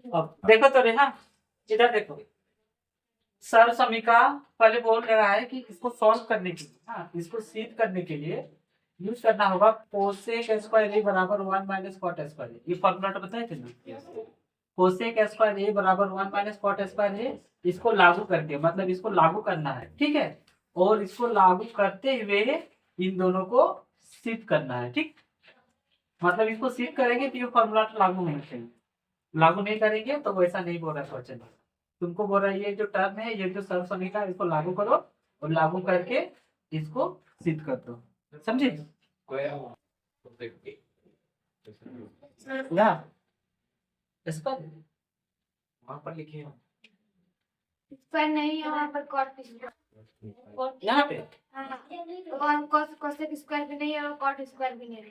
अब देखो तो रेहा, इधर देखो, सर समीका पहले बोल रहा है कि इसको सॉल्व करने के लिए, हाँ, इसको सिद्ध करने के लिए यूज करना होगा कोसेक स्क्वायर ए बराबर 1 माइनस कॉट स्क्वायर। ये फॉर्मूला तो बताए थे ना, कोसेक स्क्वायर ए बराबर 1 माइनस कॉट स्क्वायर ए। इसको लागू करके, मतलब इसको लागू करना है, ठीक है, और इसको लागू करते हुए इन दोनों को सिद्ध करना है, ठीक। मतलब इसको सिद्ध करेंगे तो ये फॉर्मूला तो लागू होना चाहिए, लागू नहीं करेंगे तो वैसा नहीं बोल रहा है क्वेश्चन। तुमको बोल रहा है ये जो टर्म है, ये जो सर्व समीकरण, इसको लागू करो और लागू करके इसको सिद्ध कर दो, समझे? इसका वहां पर लिखिए, पर नहीं है वहाँ पर कॉट यहाँ पे कोसेक स्क्वायर भी नहीं है और कॉट स्क्वायर भी नहीं है।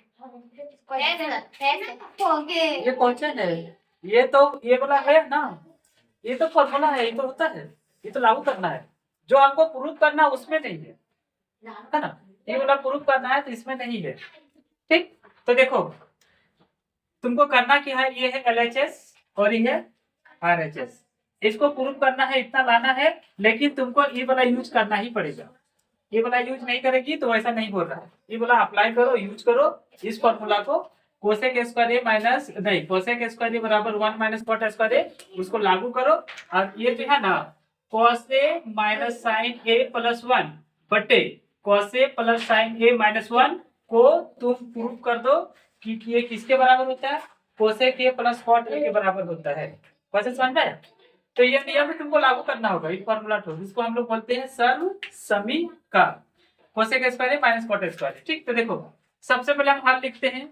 ये क्वेश्चन है, ये तो ये वाला है ना, ये तो फॉर्मूला है, ये तो होता है, ये तो लागू करना है। जो हमको प्रूफ करना उसमें नहीं है ना, ये वाला प्रूफ करना है तो इसमें नहीं है, ठीक। तो देखो तुमको करना क्या है, ये है LHS और ये है RHS, इसको प्रूफ करना है, इतना लाना है, लेकिन तुमको ये वाला यूज करना ही पड़ेगा। ये वाला यूज नहीं करेगी तो ऐसा नहीं बोल रहा है, ये वाला अप्लाई करो, यूज करो इस फॉर्मूला को, कोसेक स्क्वायर ए माइनस नहीं, कोसेक स्क्वायर ए बराबर 1 माइनस कॉट स्क्वायर ए, उसको लागू करो। और ये जो है ना cos ए माइनस साइन ए प्लस 1 बटे cos ए प्लस साइन ए माइनस 1 को तुम प्रूफ कर दो कि ये किसके बराबर होता है, cosec A plus cot A के बराबर होता है। क्वेश्चन समझ में आया? तो ये नियम तुमको लागू करना होगा, इस फॉर्मूला को, इसको हम लोग बोलते हैं सर्व समीकरण, cosec square A minus cot square, ठीक। तो देखो सबसे पहले हम हल लिखते हैं,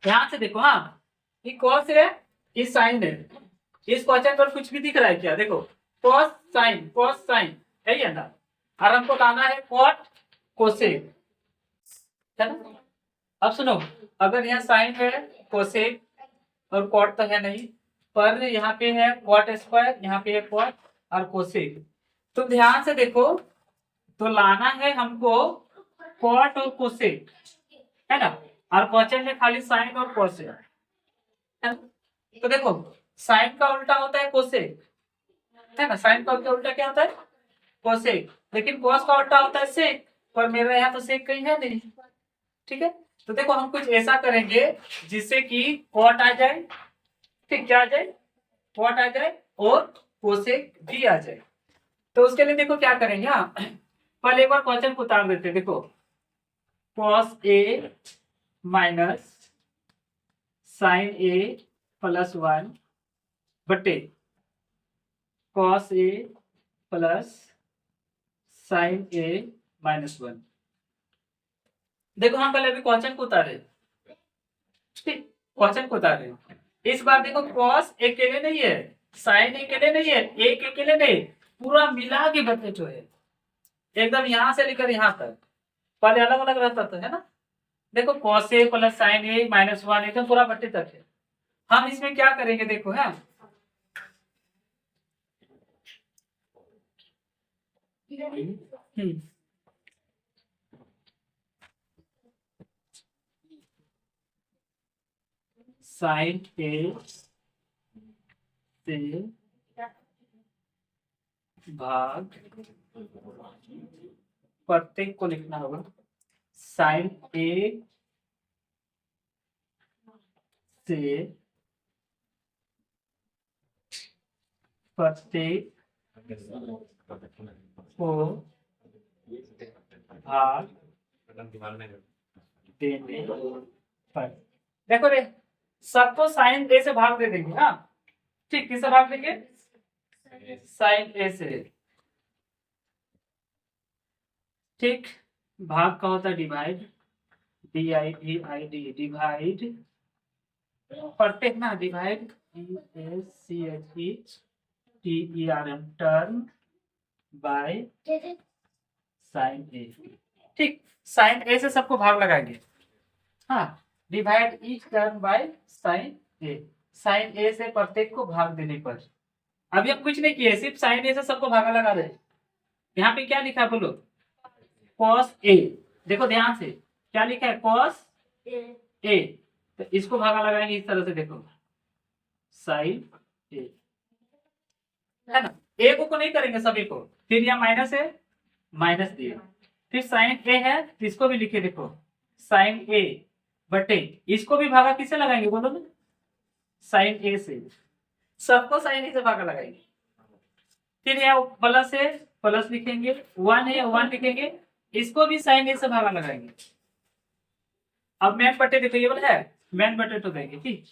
ध्यान से देखो, हाँ, ये कॉस है, ये साइन है, इस क्वेश्चन पर कुछ भी दिख रहा है क्या? देखो कॉस साइन है ना, और हमको लाना है कॉट कोसेक, है ना। अब सुनो, अगर यहाँ साइन है, कोसेक और कॉट तो है नहीं, पर यहाँ पे है कॉट स्क्वायर, यहाँ पे है कॉट और कोसेक। तो ध्यान से देखो, तो लाना है हमको कॉट और कोसेक, है ना, और क्वेश्चन में खाली साइन और कोसेक, है ना। तो देखो साइन का उल्टा होता है कोसेक, है ना, साइन का उल्टा क्या होता है? कोसेक, लेकिन कॉस का उल्टा होता है सेक, पर मेरे यहाँ तो सेक कहीं है नहीं, ठीक है। तो देखो हम कुछ ऐसा करेंगे जिससे कि कॉट आ जाए, ठीक, क्या आ जाए? कॉट आ जाए और कोसेक भी आ जाए। तो उसके लिए देखो क्या करेंगे, हाँ, पहले एक बार क्वेश्चन को उतार देते हैं। देखो cos A minus sign A plus 1 बटे cos A plus sign A minus 1। देखो हम पहले अभी क्वेश्चन को उतारे, ठीक, क्वेश्चन को उतारे। इस बार देखो कॉस अकेले नहीं है, साइन अकेले नहीं है, एक अकेले नहीं, पूरा मिला के बटे जो है, एकदम यहाँ से लेकर यहाँ तक, पहले अलग अलग रहता था, है ना। देखो cos A plus sign A minus 1 एकदम पूरा बट्टे तक है। हम इसमें क्या करेंगे देखो, है साइन ए से भाग प्रत्येक को लिखना होगा साइन ए से प्रत्येक को भाग देने पर। देखो रे, सबको साइन ए से भाग दे देंगे। हाँ ठीक, किससे भाग देंगे? साइन ए से। ठीक, भाग का होता है divide, D I V I D, divide प्रत्येक ना, divide TERM term by sine A. ठीक, साइन ए से सबको भाग लगाएंगे। हाँ, divide each term by sine A. Sine A से प्रत्येक को भाग देने पर। अभी हम कुछ नहीं किए, सिर्फ साइन ए से सबको भागा लगा रहे। यहाँ पे क्या लिखा है बोलो? Cos A. देखो ध्यान से, क्या लिखा है? Cos A. तो इसको भागा लगाएंगे इस तरह से, देखो साइन ए, है ना। ए को नहीं करेंगे सभी को, फिर यहाँ माइनस है, माइनस दिए, फिर साइन ए है तो इसको भी लिखे, देखो साइन ए बटे, इसको भी भागा किससे लगाएंगे बोलो ना? साइन ए से। सबको साइन ए से भागा लगाएंगे। फिर यहाँ प्लस है, प्लस लिखेंगे, 1 है 1 लिखेंगे, इसको भी साइन ए से भागा लगाएंगे। अब मैन बटे, देखो ये वाला है मैन बटे तो देंगे। ठीक,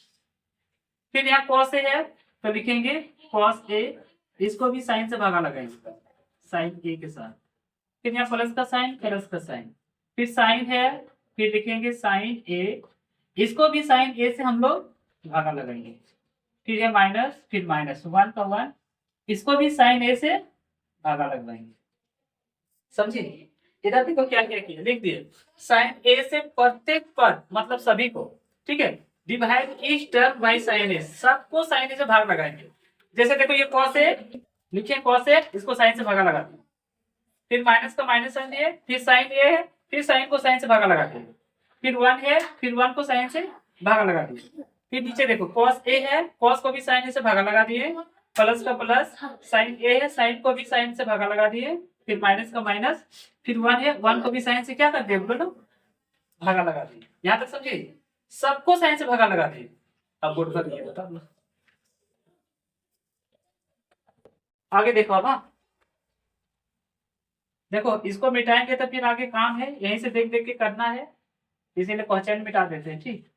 फिर यहाँ कॉस ए है तो लिखेंगे कॉस ए, इसको भी साइन से भागा लगाएंगे, साइन ए के साथ। फिर यहाँ प्लस का साइन, प्लस का साइन, फिर साइन है, फिर लिखेंगे साइन ए, इसको भी साइन ए से हम लोग भागा लगाएंगे। फिर ये माइनस, फिर माइनस, 1 का 1, इसको भी साइन ए से भागा लगाएंगे। समझे? इधर देखो क्या क्या किया, लिख दिए साइन ए से प्रत्येक पद, मतलब सभी को। ठीक है, divide each term by sine A, सबको साइन ए से भाग लगाएंगे। जैसे देखो ये कॉस ए, लिखिए कॉस ए, इसको साइन से भागा लगाते हैं। फिर माइनस का माइनस साइन है, फिर साइन ए है, फिर साइन को साइन से भागा लगाते हैं। फिर 1 है, फिर 1 को साइन से भागा लगा दिए। फिर नीचे देखो कॉस ए है, कॉस को भी साइन से भागा लगा दिए, प्लस का प्लस, साइन ए है, साइन को भी साइन से भागा लगा दिए, फिर माइनस का माइनस, फिर 1 है, 1 को भी साइन से क्या कर दिए बोलो, भागा लगा दिए। यहाँ तक समझे? सबको साइन से भागा लगा दिए। अब बोर्ड पर ये बता, आगे देखो। अब देखो इसको मिटाएंगे तो फिर आगे काम है, यहीं से देख देख के करना है, इसीलिए क्वेश्चन मिटा देते हैं। ठीक,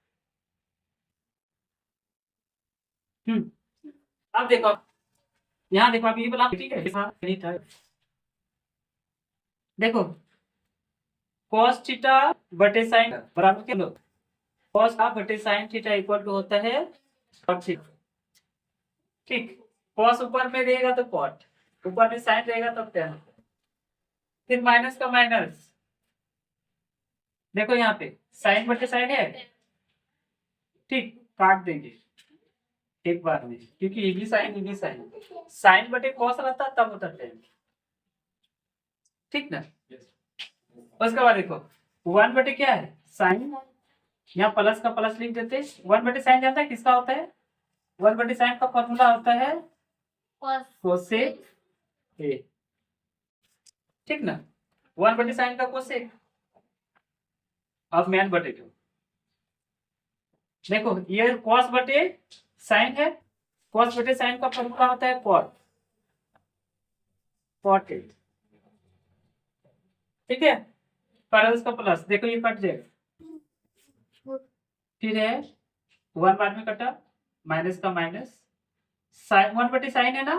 अब देखो, यहाँ देखो, अब ये बोला ठीक है, नहीं था। देखो cos थीटा बटे साइन बराबर क्या लो, cos का बटे साइन थीटा इक्वल टू होता है cot थीटा। ठीक, cos ऊपर में रहेगा तो cot, ऊपर में साइन रहेगा तो tan। फिर माइनस का माइनस, देखो यहाँ पे साइन बटे साइन है, ठीक, काट देंगे एक बार में, क्योंकि ये भी साइन, साइन बटे कॉस रहता तब होता tan। ठीक ना। उसके बाद देखो 1 बटे क्या है, साइन, यहाँ प्लस का प्लस लिख देते। 1 बटे साइन जानता है किसका होता है? 1 बटे साइन का फॉर्मूला होता है कोसेक ए। ठीक ना, 1 बटे साइन का कोसेक। अब मैन बटे टू, देखो ये कॉस बटे साइन है, कॉस बटे साइन का फॉर्मूला होता है कॉट, कॉट ए। ठीक है, प्लस का प्लस, देखो ये कट जाएगा, फिर है 1 बाद में कटा, माइनस का माइनस, साइन 1 बटे साइन है ना,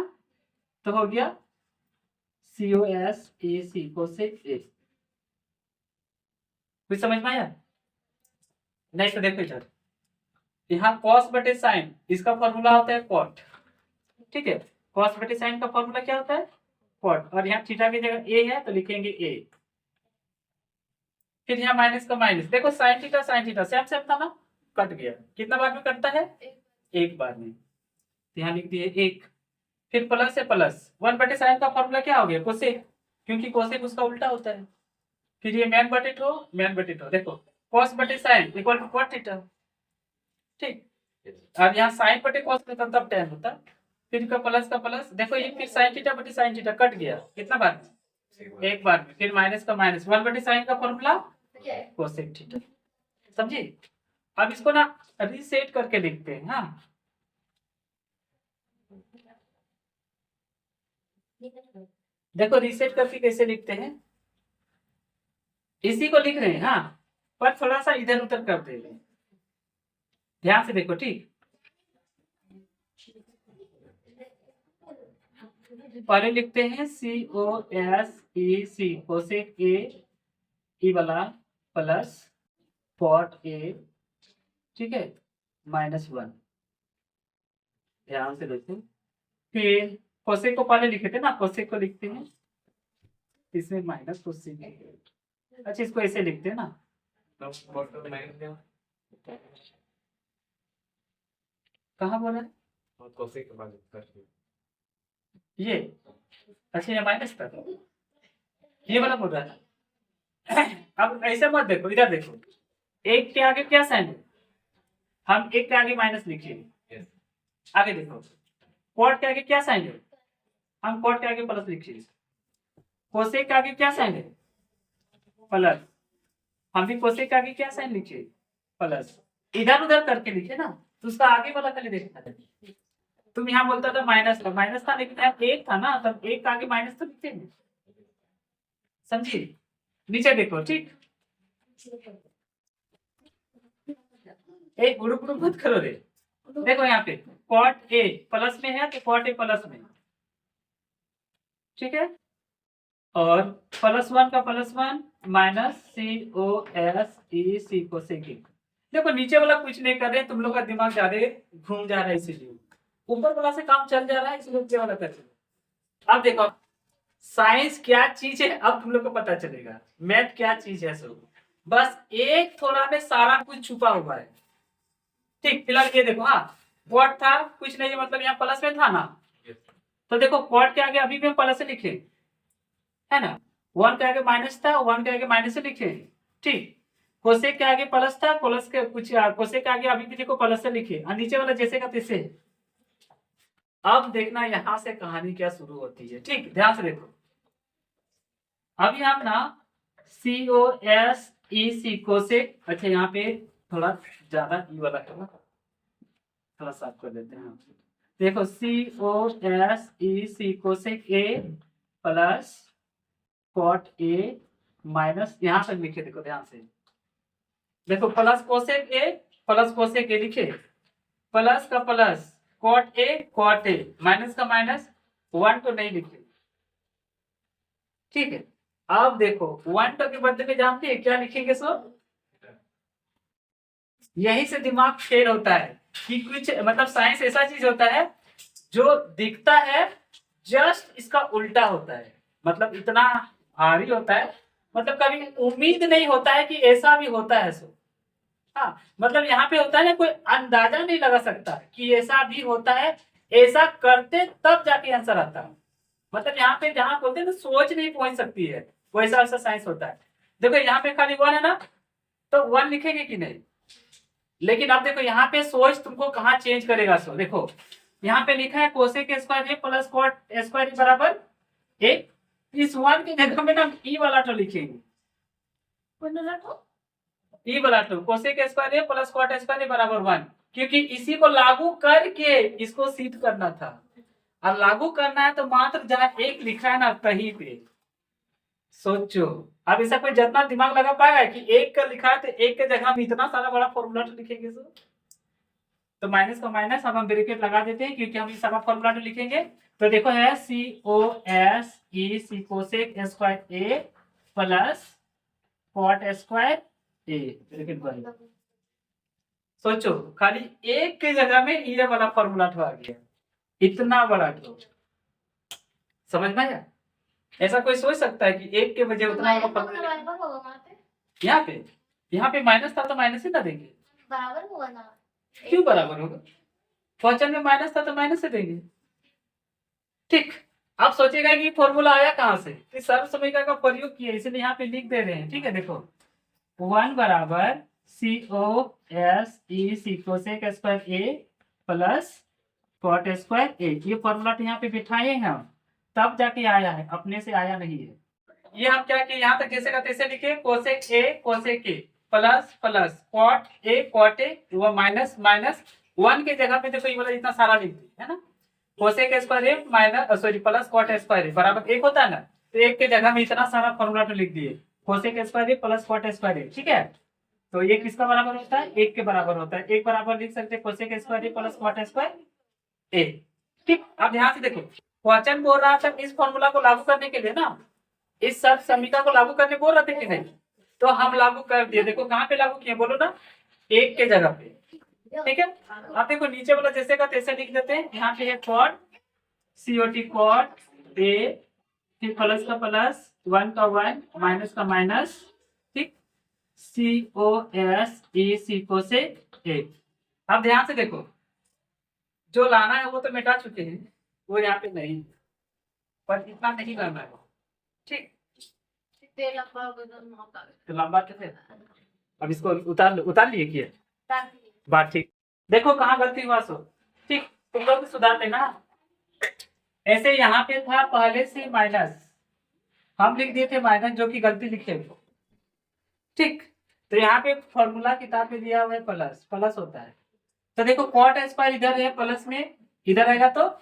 तो हो गया COSAC, कोसेक ए। कुछ समझ में आया? नहीं तो देखो इधर, यहाँ कॉस बटे साइन, इसका फॉर्मूला होता है कॉट। ठीक है, कॉस बटे साइन का फॉर्मूला क्या होता है? कॉट। और यहाँ थीटा की जगह ए है तो लिखेंगे ए। फिर यहाँ माइनस का माइनस, देखो साइन थीटा सेम सेम था ना, कट गया। कितना बार में कटता है? एक बार में, तो यहाँ लिख दिए 1। फिर प्लस है प्लस, 1 बटे साइन का फॉर्मूला क्या हो गया? कोसेक, क्योंकि कोसेक उसका उल्टा होता है। फिर ये मैन बटे टू, देखो कॉस बटे sine equal to cot theta. ठीक, और यहाँ साइन बटे कॉस होता तब tan होता, फिर का प्लस, देखो ये फिर साइन थीटा बटे साइन थीटा कट गया। कितना बार? एक बार में, फिर माइनस का माइनस, 1/sin का फॉर्मूला कोसेक थीटा। समझे? अब इसको ना रीसेट करके लिखते हैं। हाँ, देखो रीसेट करके कैसे लिखते हैं, इसी को लिख रहे हैं। हाँ, पर थोड़ा सा इधर उधर कर दे रहे हैं, ध्यान से देखो। ठीक, पहले लिखते हैं COSEC कोसेक ए ई वाला प्लस कॉट ए, ठीक है, -1। ध्यान से देखो, फिर कोसेक को पहले लिखे थे ना, कोसेक को लिखते हैं इसमें माइनस कोसेक। अच्छा, इसको ऐसे लिखते हैं ना, कहाँ बोला है ये? अच्छा, ये माइनस था, ये वाला बोल रहा था। अब ऐसे मत देखो, इधर देखो, एक के आगे क्या साइन है, हम एक के आगे माइनस लिखिए। आगे देखो, कॉट के आगे क्या साइन है, हम कॉट के आगे प्लस लिखिए। कोसेक के आगे क्या साइन है, प्लस, हम भी कोसेक के आगे क्या साइन लिखिए, प्लस। इधर उधर करके लिखे ना, तो उसका आगे वाला खाली देखना है। तुम यहाँ बोलता था माइनस था, माइनस था, लेकिन यहाँ एक था ना, तब एक के आगे माइनस तो लिखते हैं। समझिए? नीचे देखो। ठीक, एक गुरु गुरु मत करो रे। देखो यहाँ पे कॉट ए प्लस में है, तो कॉट ए प्लस में, ठीक है, और +1 का +1 -COSEC कोसेक। देखो नीचे वाला कुछ नहीं कर रहे, तुम लोग का दिमाग ज्यादा घूम जा रहा है, इसीलिए ऊपर वाला से काम चल जा रहा है, इसलिए नीचे वाला कर। अब देखो साइंस क्या चीज है, अब तुम लोग को पता चलेगा मैथ क्या चीज है। सब बस एक थोड़ा में सारा कुछ छुपा हुआ है। ठीक, फिलहाल ये देखो। हाँ, कॉट था, कुछ नहीं, मतलब यहाँ प्लस में था ना, तो देखो कॉट के आगे अभी भी हम प्लस से लिखे, है ना, 1 के आगे माइनस था, 1 के आगे माइनस से लिखे। ठीक, कोसेक के आगे प्लस था, प्लस के कुछ कोसेक के आगे अभी भी देखो प्लस से लिखे, और नीचे वाला जैसे का तैसे। अब देखना यहाँ से कहानी क्या शुरू होती है। ठीक, ध्यान से देखो, अभी हम ना COSEC कोसेक, अच्छा यहाँ पे थोड़ा ज्यादा ई वाला है ना, थोड़ा साफ कर देते हैं। देखो COSEC cosec A plus cot A minus, यहां तक लिखे, देखो ध्यान से देखो, plus cosec A plus cosec A लिखे, प्लस का प्लस कॉट ए माइनस का माइनस, 1 तो नहीं लिखे। ठीक है, अब देखो 1 तो के बदले में जानते हैं क्या लिखेंगे सर? यही से दिमाग फेल होता है कि कुछ, मतलब साइंस ऐसा चीज होता है जो दिखता है जस्ट इसका उल्टा होता है, मतलब इतना भारी होता है, मतलब कभी उम्मीद नहीं होता है कि ऐसा भी होता है। सो हाँ, मतलब यहाँ पे होता है ना, कोई अंदाजा नहीं लगा सकता कि ऐसा भी होता है, ऐसा करते तब जाके आंसर आता है। मतलब यहाँ पे जहाँ बोलते हैं ना सोच नहीं पहुंच सकती है, वैसा वैसा साइंस होता है। देखो यहाँ पे खाली 1 है ना, तो 1 लिखेंगे कि नहीं, लेकिन अब देखो यहाँ पे सोच तुमको कहाँ चेंज करेगा। सो देखो यहाँ पे लिखा है cosec square A plus cot square A बराबर 1, इस 1 की जगह में ना ई वाला तो लिखेंगे, ई वाला तो cosec square A plus cot square A बराबर 1, क्योंकि इसी को लागू करके इसको सिद्ध करना था, और लागू करना है तो मात्र जहाँ 1 लिखा है ना कहीं पे सोचो। अब ऐसा कोई जितना दिमाग लगा पाएगा कि 1 का लिखा है तो 1 के जगह में इतना सारा बड़ा फॉर्मूला तो लिखेंगे सर, तो माइनस का माइनस हम ब्रैकेट लगा देते हैं, क्योंकि हम ये सारा फॉर्मूला तो लिखेंगे। तो देखो है COSEC कोसेक स्क्वायर ए प्लस कॉट स्क्वायर ए, ब्रैकेट बंद। सोचो खाली 1 के जगह में ये वाला फॉर्मूला तो आ गया, इतना बड़ा तो समझ में आया? ऐसा कोई सोच सकता है कि 1 के बजाय उतना बड़ा फॉर्मूला? यहाँ पे माइनस था तो माइनस ही ना देंगे, बराबर होगा ना? क्यों बराबर होगा? क्वेश्चन में माइनस था तो माइनस से देंगे। ठीक, आप सोचेगा कि फॉर्मूला आया कहाँ से, इस सर्व समीकरण का प्रयोग किया, इसलिए यहाँ पे लिख दे रहे हैं। ठीक है, देखो 1 बराबर COSEC कोसेक स्क्वायर ए प्लस कॉट स्क्वायर ए, ये फॉर्मूला तो यहाँ पे बिठाए हैं हम, तब जाके आया है, अपने से आया नहीं है। ये हम क्या किए, यहाँ तक जैसे का तैसे लिखे, cosec A cosec A plus plus cot A वो माइनस माइनस 1 के जगह पे देखो ये वाला इतना सारा लिख दिए है ना, cosec square A minus sorry plus cot square A बराबर 1 होता है ना, तो 1 के जगह में इतना सारा फॉर्मूला तो लिख दिए, कोसेक स्क्वायर ए प्लस कॉट स्क्वायर ए, ठीक है। तो ये किसका बराबर होता है, 1 के बराबर होता है, 1 बराबर लिख सकते हैं कोसेक स्क्वायर ए प्लस कॉट स्क्वायर ए, ठीक। अब ध्यान से देखो, क्वेश्चन बोल रहा था इस फॉर्मूला को लागू करने के लिए ना, इस सब समीकरण को लागू करने बोल रहे थे कि नहीं, तो हम लागू कर दिए। देखो कहाँ पे लागू किए बोलो ना, 1 के जगह पे, ठीक है। आप देखो नीचे वाला जैसे का तैसे लिख देते हैं, यहाँ पे है कॉट COT कॉट ए, फिर प्लस का प्लस 1 का 1 माइनस का माइनस, ठीक, COS EC कोसेक ए। अब ध्यान से देखो, जो लाना है वो तो मिटा चुके हैं, वो यहाँ पे नहीं, पर इतना नहीं करना है, ठीक। तो लंबा कैसे, अब इसको उतार लिए किए बात, ठीक। देखो कहाँ गलती हुआ सो, ठीक, तुम लोग भी सुधार लेना। ऐसे यहाँ पे था पहले से माइनस, हम लिख दिए थे माइनस, जो कि गलती लिखे, ठीक। तो यहाँ पे फॉर्मूला किताब में दिया हुआ है प्लस, प्लस होता है, तो देखो कॉट स्क्वायर इधर है प्लस में, इधर आएगा तो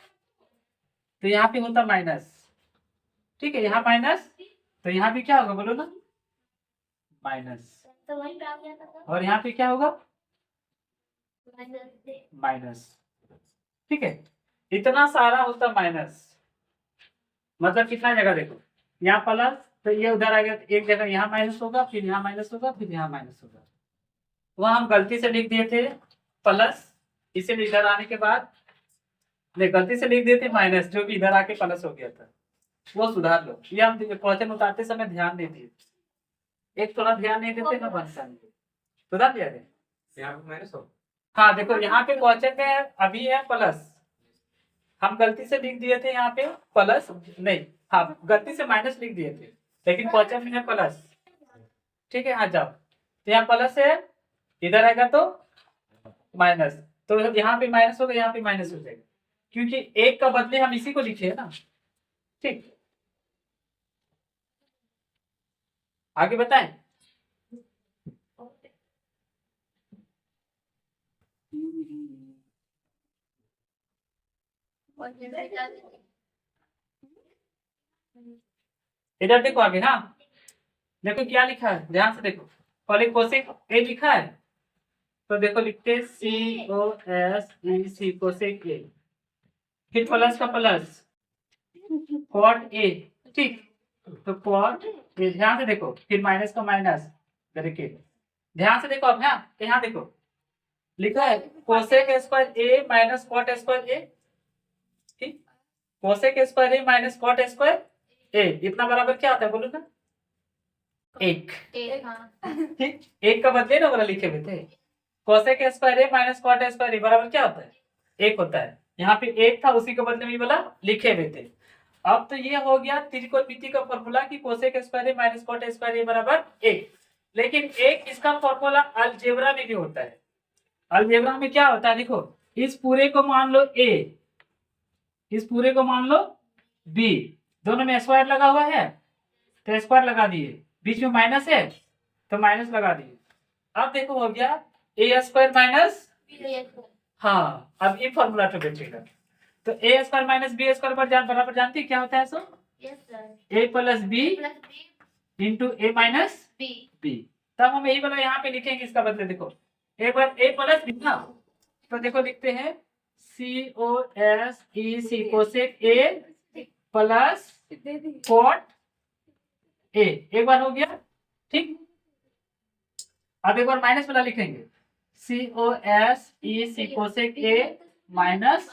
यहाँ पे होता माइनस, ठीक है, यहाँ माइनस, तो यहाँ भी क्या होगा बोलो ना, माइनस, और यहाँ पे क्या होगा, माइनस, ठीक है। इतना सारा होता माइनस, मतलब कितना जगह देखो, यहाँ प्लस, तो ये उधर आ गया, एक जगह यहाँ माइनस होगा, फिर यहाँ माइनस होगा, फिर यहाँ माइनस होगा, वहाँ हम गलती से लिख दिए थे प्लस, इसे इधर आने के बाद गलती से लिख दिए थे माइनस, जो कि इधर आके प्लस हो गया था, वो सुधार लो। ये हम क्वेश्चन उतारते समय ध्यान नहीं दिए, एक थोड़ा ध्यान नहीं देते ना बनता नहीं, सुधार दिया है यहाँ पे माइनस हो। हाँ देखो यहाँ पे क्वेश्चन में अभी है प्लस, हम गलती से लिख दिए थे यहाँ पे प्लस, नहीं हाँ गलती से माइनस लिख दिए थे, लेकिन क्वेश्चन में है प्लस, ठीक है। हाँ जाओ, तो यहाँ प्लस है, इधर आएगा तो माइनस, तो यहाँ पे माइनस होगा, यहाँ पे माइनस हो जाएगा, क्योंकि 1 का बदले हम इसी को लिखे है ना, ठीक। आगे बताएं, इधर देखो आगे, हाँ देखो क्या लिखा है, ध्यान से देखो, पहले कोसेक ए लिखा है, तो देखो लिखते COS EC कोसेक ए, फिर प्लस का प्लस कॉट ए, ठीक, तो कॉट ए, ध्यान से देखो, फिर माइनस का माइनस करके, ध्यान से देखो, अब यहाँ देखो लिखा है cosec square A minus cot square ए, ठीक, cosec square A minus cot square ए, इतना बराबर क्या होता है बोलो ना, 1, ठीक, 1 का बदले ना वाला लिखे हुए थे, cosec square A minus cot square A बराबर क्या होता है, 1 होता है, यहाँ पे 1 था, उसी के बदले में ये वाला लिखे हुए थे। अब तो ये हो गया त्रिकोणमिति का फॉर्मूला कि cosec square A minus cot square A बराबर 1, लेकिन 1 इसका फॉर्मूला अलजेब्रा में भी होता है। अलजेब्रा में क्या होता है देखो, इस पूरे को मान लो a, इस पूरे को मान लो b, दोनों में स्क्वायर लगा हुआ है तो स्क्वायर लगा दिए, बीच में माइनस है तो माइनस लगा दिए। अब देखो हो गया a स्क्वायर माइनस, हाँ अब ये फॉर्मूला तो बैठेगा, तो a square minus B square बराबर जानती है क्या होता है, so a plus B into A minus B. तब हम यही वाला यहाँ पे लिखेंगे, इसका बदले देखो एक बार a प्लस बी ना, तो देखो लिखते हैं COS EC cosec A plus cot A, एक बार हो गया, ठीक। अब एक बार माइनस वाला लिखेंगे COS EC cosec A minus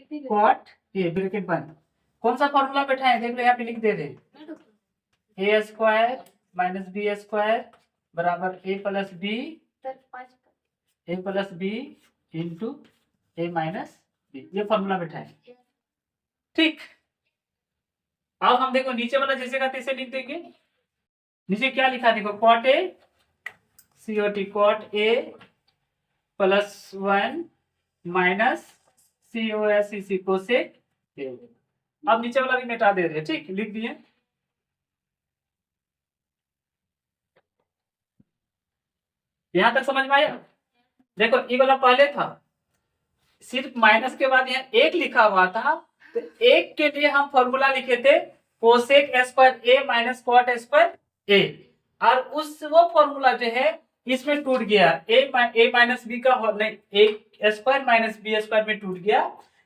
cot A, bracket बंद। कौन सा फॉर्मूला बैठा है देख लो, यहाँ पे लिख दे रहे, a square minus B square बराबर a plus B into A minus B, ये फॉर्मूला बैठा है, ठीक। अब हम देखो नीचे वाला जैसे का तैसे लिख देंगे, नीचे क्या लिखा देखो, cot A COT cot A plus 1 minus COS EC cosec A. अब नीचे वाला भी मिटा दे रहे हैं, ठीक, लिख दिए। यहां तक समझ में आया? देखो ये वाला पहले था, सिर्फ माइनस के बाद यहाँ एक लिखा हुआ था, तो एक के लिए हम फॉर्मूला लिखे थे cosec square A minus cot square ए, और उस वो फॉर्मूला जो है इसमें टूट गया, ए माइनस बी का नहीं, ए स्क्वायर माइनस बी स्क्वायर में टूट गया,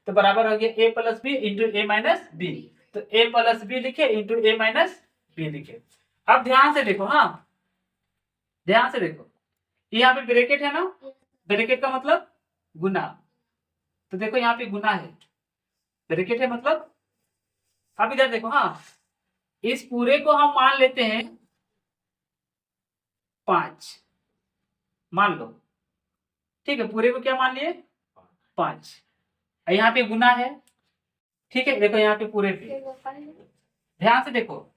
तो बराबर हो गया ए plus B into A minus B. तो ए प्लस बी लिखे इंटू ए माइनस बी लिखे। अब ध्यान से देखो, हाँ ध्यान से देखो, यहाँ पे ब्रैकेट है ना, ब्रैकेट का मतलब गुना, तो देखो यहाँ पे गुना है, ब्रैकेट है मतलब। अब इधर देखो, हाँ इस पूरे को हम मान लेते हैं 5, मान लो, ठीक है, पूरे को क्या मान लिए 5, यहाँ पे गुना है, ठीक है। देखो यहाँ पे पूरे पे ध्यान से देखो,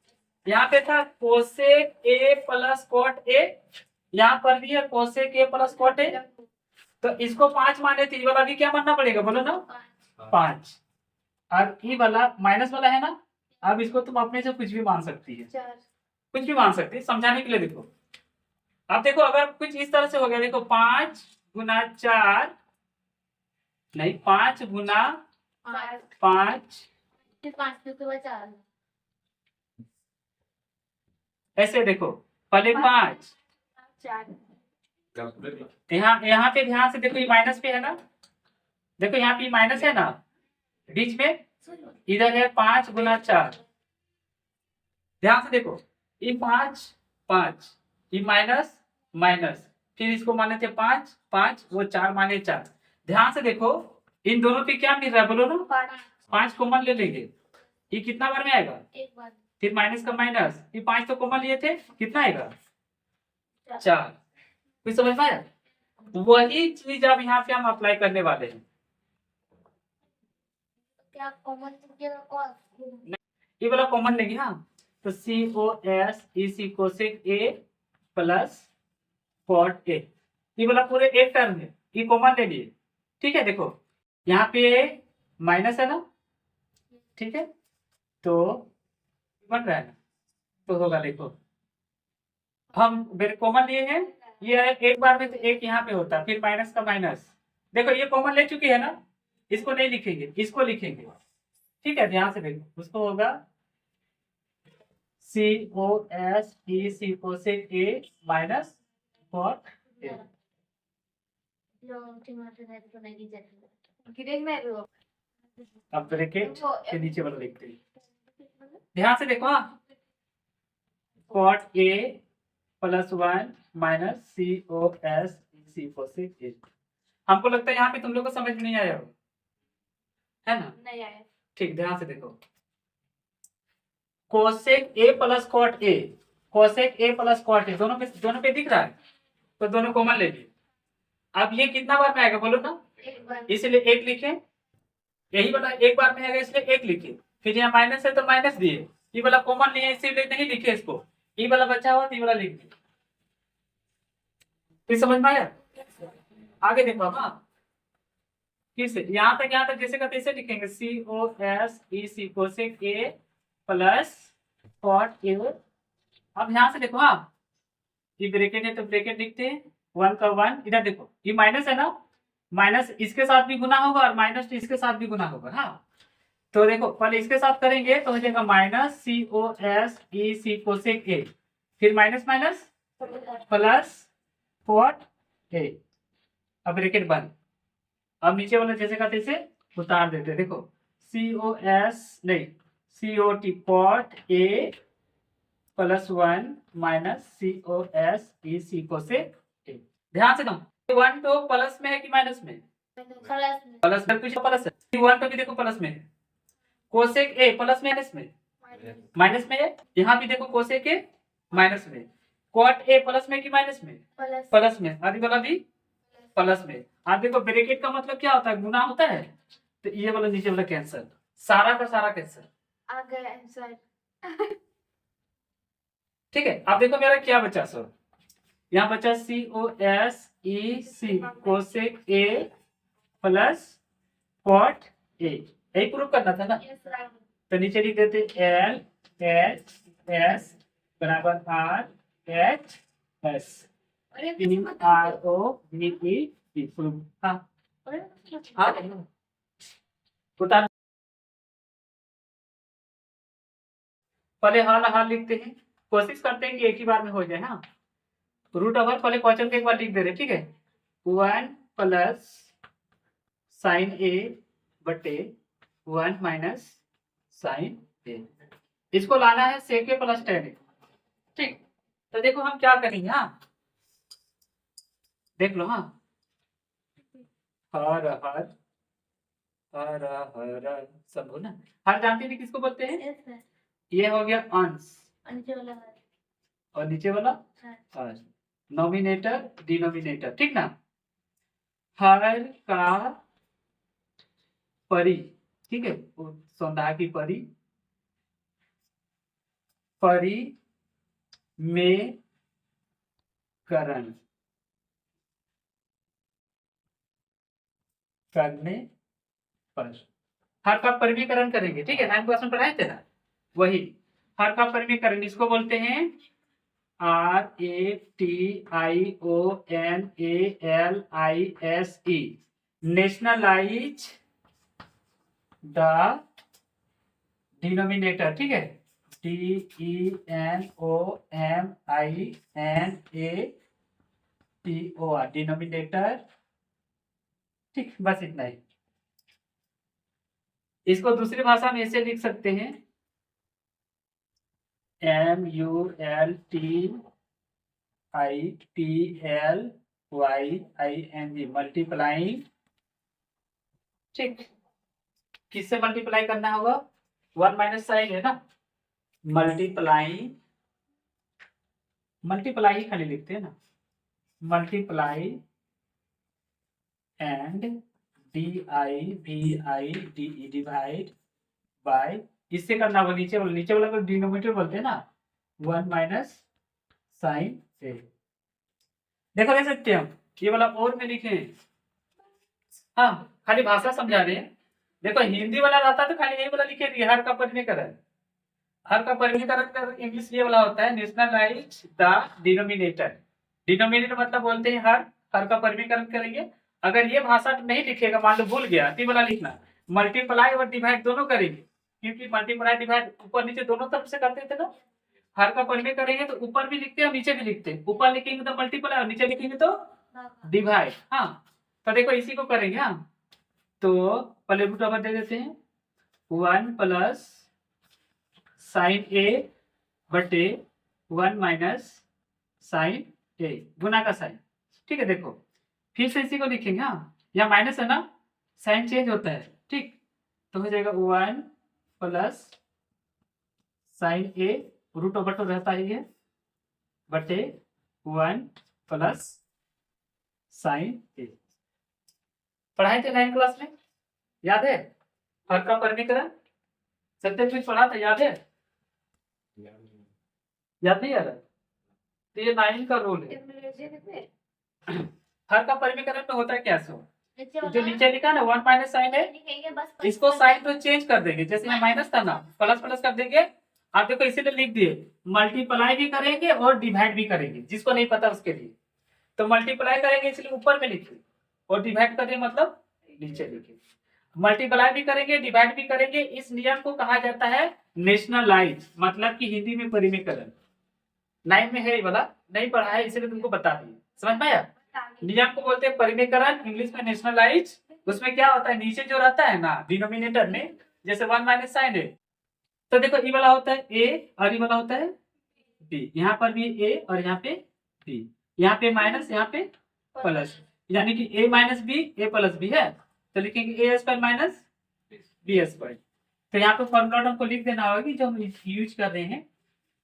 यहाँ पे था cosec A plus cot A, यहाँ पर भी है cosec A plus cot A, तो इसको 5 माने थे, ये वाला भी क्या मानना पड़ेगा बोलो ना 5, और ये वाला माइनस वाला है ना, अब इसको तुम अपने से कुछ भी मान सकती है, कुछ भी मान सकती है समझाने के लिए। देखो अब देखो, अगर कुछ इस तरह से हो गया, देखो 5 गुना 4 नहीं, 5 गुना 5 ऐसे देखो, पहले 5, यहाँ पे ध्यान से देखो, ये माइनस पे है ना, देखो यहाँ पे माइनस है ना बीच में, इधर है 5 गुना 4, ध्यान से देखो, ये 5 5, ये माइनस माइनस, फिर इसको माने थे 5 5, वो 4 माने 4। ध्यान से देखो, इन दोनों पे क्या मिल रहा है बोलो ना, 5 कॉमन ले लेंगे, ये कितना बार में आएगा, एक बार, फिर माइनस का माइनस, ये 5 तो कॉमन लिए थे, कितना आएगा 4। कुछ समझ में आया? वही चीज अब यहाँ पे हम अप्लाई करने वाले हैं। क्या कॉमन ये वाला कॉमन लेंगे, हाँ, तो C O S E C cosec A plus cot A, ये वाला पूरे एक टर्म है, ये कॉमन ले लिए, ठीक है। देखो यहाँ पे माइनस है ना, ठीक है, तो बन रहा है ना, तो होगा, देखो हम कॉमन लिए हैं, ये है एक बार में, तो एक यहाँ पे होता है, फिर माइनस का माइनस, देखो ये कॉमन ले चुकी है ना, इसको नहीं लिखेंगे, इसको लिखेंगे, ठीक है। ध्यान से देखो, उसको होगा C O S E C cosec A minus cot A. अब ब्रैकेट के नीचे वाला लिखते हैं, ध्यान से देखो, हाँ cot A plus 1 minus C O S C cosec A. हमको लगता है यहाँ पे तुम लोग को समझ नहीं आया हो, है ना? नहीं आया। ठीक, ध्यान से देखो, cosec A plus cot A, cosec A plus cot A, दोनों पे दिख रहा है, तो दोनों कॉमन ले लिए। अब ये कितना बार में आएगा बोलो ना, एक बार, इसलिए एक लिखे, यही वाला एक बार में आएगा इसलिए एक लिखे, फिर यहाँ माइनस है तो माइनस दिए, ये वाला कॉमन लिए इसीलिए नहीं लिखे इसको, ये वाला बचा हुआ तो ये वाला लिख दिए। फिर समझ में आया? आगे देखो, हाँ फिर से यहाँ तक जैसे का तैसे लिखेंगे, C O S E C cosec A plus cot A. अब यहाँ से देखो, हाँ ये ब्रैकेट है तो ब्रैकेट लिखते हैं, 1 का 1, इधर देखो ये माइनस है ना, माइनस इसके साथ भी गुना होगा और माइनस इसके साथ भी गुना होगा, हाँ तो देखो पहले इसके साथ करेंगे तो हो जाएगा minus C O S E C cosec A, फिर minus minus plus cot A, अब ब्रैकेट बंद। अब नीचे वाला जैसे का तैसे उतार देते हैं, देखो सी ओ एस नहीं, C O T cot A plus 1 minus C O S E C cosec A. ध्यान से दो, 1 तो प्लस में है कि माइनस में? प्लस में, कुछ प्लस है, 1 तो भी देखो प्लस में है, कोसेक ए प्लस माइनस में, माइनस में है, यहाँ भी देखो कोसेक ए माइनस में, कॉट ए प्लस में कि माइनस में? प्लस में, आदि वाला भी प्लस में। आप देखो ब्रैकेट का मतलब क्या होता है, गुना होता है, तो ये वाला नीचे वाला कैंसिल, सारा का सारा कैंसिल, आ गया आंसर। ठीक है। अब देखो मेरा क्या बचा, सर यहाँ बचा C O S E C cosec A plus cot A, यही प्रूफ करना था ना, तो नीचे लिख देते एल एच एस बराबर आर एच एस। अरे PROVET। हाँ हाँ उतार। पहले हाल हाल लिखते हैं, कोशिश करते हैं कि एक ही बार में हो जाए। हाँ रूट ओवर पहले क्वेश्चन के एक बार लिख दे रहे, ठीक है। 1 प्लस साइन ए बटे 1 माइनस साइन ए, इसको लाना है सेक ए प्लस टेन ए, ठीक। तो देखो हम क्या करेंगे, हाँ देख लो। हाँ हर हर हर हर सब हो ना। हर जानते हैं किसको बोलते हैं, ये हो गया अंश और नीचे वाला हर, नॉमिनेटर डिनोमिनेटर, ठीक ना। हर का परी, ठीक है, सौंधा की परी, परी में करण करने पर हर का परिमीकरण करेंगे, ठीक है। 9 क्लास में पढ़ाए थे ना, वही हर का परिमीकरण इसको बोलते हैं RATIONALISE, नेशनलाइज द डिनोमिनेटर, ठीक है। DENOMINATOR, डिनोमिनेटर, ठीक। बस इतना ही। इसको दूसरी भाषा में ऐसे लिख सकते हैं MULTIPLYING, मल्टीप्लाइंग, ठीक। किससे मल्टीप्लाई करना होगा, 1 माइनस साइन है ना, मल्टीप्लाई, मल्टीप्लाई ही खाली लिखते हैं ना, multiply and DIVIDE, divide by, इससे करना होगा नीचे वाला को डिनोमिनेटर बोलते हैं ना, 1 माइनस साइन ए। देखो देख सकते हैं हम, ये वाला और में लिखे हैं। हाँ खाली भाषा समझा रहे हैं। देखो हिंदी वाला रहता तो खाली यही वाला लिखे दिए, हर का परिमीकरण। हर का परिमीकरण इंग्लिश ये वाला होता है, नेशनलाइज द डिनोमिनेटर। डिनोमिनेटर मतलब बोलते हैं हर का परिमीकरण करेंगे। अगर ये भाषा नहीं लिखेगा, मान लो भूल गया, तो वाला लिखना, मल्टीप्लाई और डिवाइड दोनों करेंगे, क्योंकि मल्टीप्लाई डिवाइड ऊपर नीचे दोनों तरफ से करते थे ना। हर का परिमेय करेंगे तो ऊपर भी लिखते हैं और नीचे भी लिखते हैं, ऊपर लिखेंगे तो मल्टीप्लाई और नीचे लिखेंगे तो डिवाइड। हाँ तो देखो इसी को करेंगे। हाँ तो पहले रूट ओवर दे देते हैं, 1 प्लस साइन ए बटे 1 माइनस साइन ए, गुना का साइन, ठीक है। देखो फिर से इसी को लिखेंगे। हाँ यहाँ माइनस है ना, साइन चेंज होता है, ठीक। तो हो जाएगा 1 प्लस साइन ए, रूट ओवर तो रहता ही है, बटे 1 प्लस साइन ए। पढ़ाए थे 9 क्लास में, याद है, हर का परिमीकरण सत्य कुछ पढ़ा था, याद है, याद नहीं आ रहा। तो ये 9 का रूल है। हर का परिमीकरण में होता है क्या, सो जो नीचे लिखा ना 1 माइनस साइन है, इसको साइन तो चेंज कर देंगे, जैसे यहाँ माइनस था ना, प्लस प्लस कर देंगे। आप देखो इसीलिए लिख दिए, मल्टीप्लाई भी करेंगे और डिवाइड भी करेंगे, जिसको नहीं पता उसके लिए। तो मल्टीप्लाई करेंगे इसलिए ऊपर में लिखिए, और डिवाइड करेंगे मतलब नीचे लिखिए। मल्टीप्लाई भी करेंगे डिवाइड भी करेंगे, इस नियम को कहा जाता है नेशनलाइज, मतलब कि हिंदी में परिमीकरण। 9 में है ये वाला, नहीं पढ़ा है इसलिए तुमको बता दिए, समझ में आया। नियम को बोलते हैं परिमीकरण, इंग्लिश में नेशनलाइज। उसमें क्या होता है, नीचे जो रहता है ना डिनोमिनेटर में, जैसे 1 माइनस साइन है, तो देखो ये वाला होता है ए और ये वाला होता है बी, यहाँ पर भी ए और यहाँ पे बी, यहाँ पे माइनस यहाँ पे प्लस, यानी कि ए माइनस बी ए प्लस बी है, तो लिखेंगे ए स्क्वायर माइनस बी स्क्वायर। तो यहाँ पे फॉर्मूला हमको लिख देना होगा कि जो हम यूज कर रहे हैं,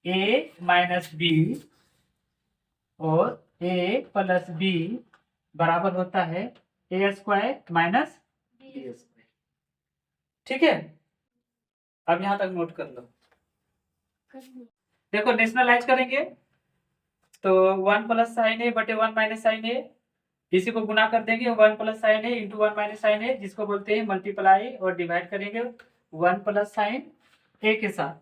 ए माइनस बी और ए प्लस बी बराबर होता है ए स्क्वायर माइनस बी स्क्वायर, ठीक है। अब यहां तक नोट कर लो। देखो नेशनलाइज करेंगे तो 1 प्लस साइन ए बटे 1 माइनस साइन ए, इसी को गुना कर देंगे, 1 प्लस साइन ए इंटू 1 माइनस साइन ए, जिसको बोलते हैं मल्टीप्लाई, और डिवाइड करेंगे 1 प्लस साइन ए के साथ।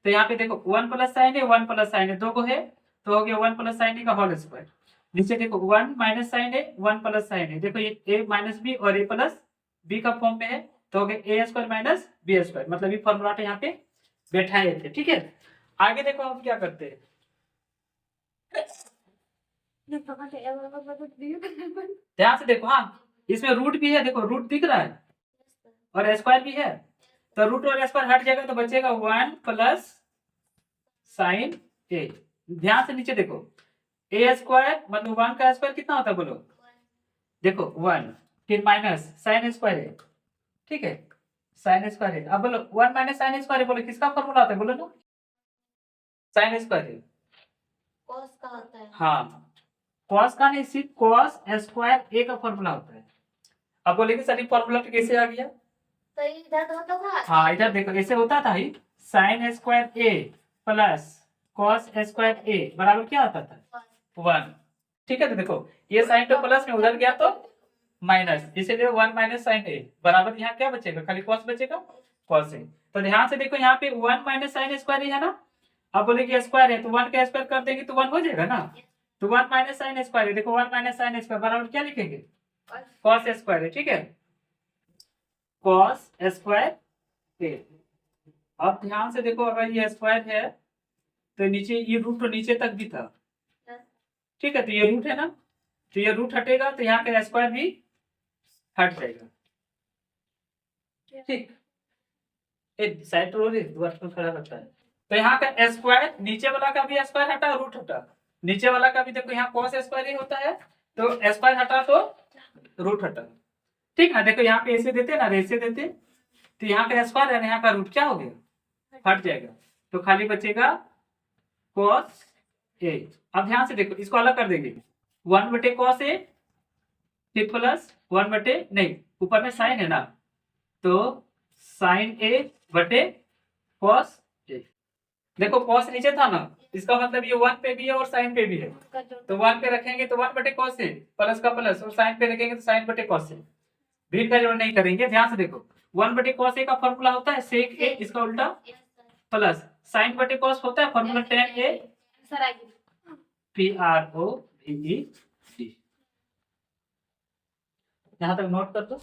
तो यहाँ पे देखो 1 प्लस साइन ए 1 प्लस साइन ए, दो को है तो हो गया 1 प्लस साइन ए का होल स्क्वायर, नीचे देखो 1 माइनस साइन है 1 प्लस साइन है, देखो ये a माइनस बी और a प्लस बी का फॉर्म में है, तो हो गया ए स्क्वायर माइनस बी स्क्वायर, मतलब ये फॉर्मूला यहाँ पे बैठाए थे। ठीक है, आगे देखो हम क्या करते हैं। ध्यान से देखो, हाँ इसमें रूट भी है, देखो रूट दिख रहा है और स्क्वायर भी है, तो रूट और स्क्वायर हट जाएगा तो बचेगा 1 प्लस साइन ए। ध्यान से नीचे देखो, ए स्क्वायर मतलब 1 का स्क्वायर कितना होता है बोलो, देखो 1, फिर माइनस साइन स्क्वायर है, ठीक है साइन स्क्वायर है। अब बोलो 1 माइनस साइन स्क्वायर है, बोलो किसका फॉर्मूला होता है बोलो ना, साइन स्क्वायर है। कॉस का होता है। हाँ कॉस का नहीं, सिर्फ कॉस स्क्वायर ए का फॉर्मूला होता है। अब बोलेंगे सर फॉर्मूला तो कैसे आ गया, तो इधर तो होता था। हाँ इधर देखो ऐसे होता था ही, sine square A plus cos square A बराबर क्या होता था 1। ठीक है, तो देखो ये साइन तो प्लस में उधर गया तो माइनस, इसीलिए 1 माइनस साइन ए बराबर यहाँ क्या बचेगा, खाली कॉस बचेगा, कॉस ए। तो ध्यान से देखो यहाँ पे 1 माइनस साइन स्क्वायर है ना, अब बोले कि स्क्वायर है तो 1 का स्क्वायर कर देंगे तो 1 हो जाएगा ना, तो 1 माइनस साइन स्क्वायर है, देखो 1 माइनस साइन स्क्वायर बराबर क्या लिखेंगे, कॉस स्क्वायर है। ठीक है, कॉस स्क्वायर ए। अब ध्यान से देखो, अगर ये स्क्वायर है तो नीचे ये रूट तो नीचे तक भी था, ठीक है, तो ये रूट है ना, तो ये रूट हटेगा तो यहाँ का स्क्वायर भी हट जाएगा। ठीक, एक साइड रो पर खड़ा करता है, तो यहाँ का स्क्वायर नीचे वाला का भी स्क्वायर हटा, रूट हटा, नीचे वाला का भी देखो यहाँ कॉस स्क्वायर ही होता है, तो स्क्वायर हटा तो रूट हटा। ठीक है, देखो यहाँ पे ऐसे देते ना, ऐसे देते तो यहाँ का स्क्वायर है, यहाँ का रूट क्या हो गया, हट जाएगा, तो खाली बचेगा कॉस ए। अब ध्यान से देखो, इसको अलग कर देंगे, 1 बटे कॉस ए फिर प्लस 1 बटे, नहीं ऊपर में साइन है ना, तो साइन ए बटे कॉस ए। देखो कॉस नीचे था ना, इसका मतलब ये 1 पे भी है और साइन पे भी है, तो 1 पे रखेंगे तो 1 बटे कॉस ए प्लस का प्लस, और साइन पे रखेंगे तो साइन बटे कॉस ए, भीड़ का जोड़ नहीं करेंगे। ध्यान से देखो 1 बटे कॉस ए का फॉर्मूला होता है सेक ए, इसका उल्टा प्लस साइन बटे कॉस होता है फॉर्मूला tan ए PROVED। यहाँ तक नोट कर दो।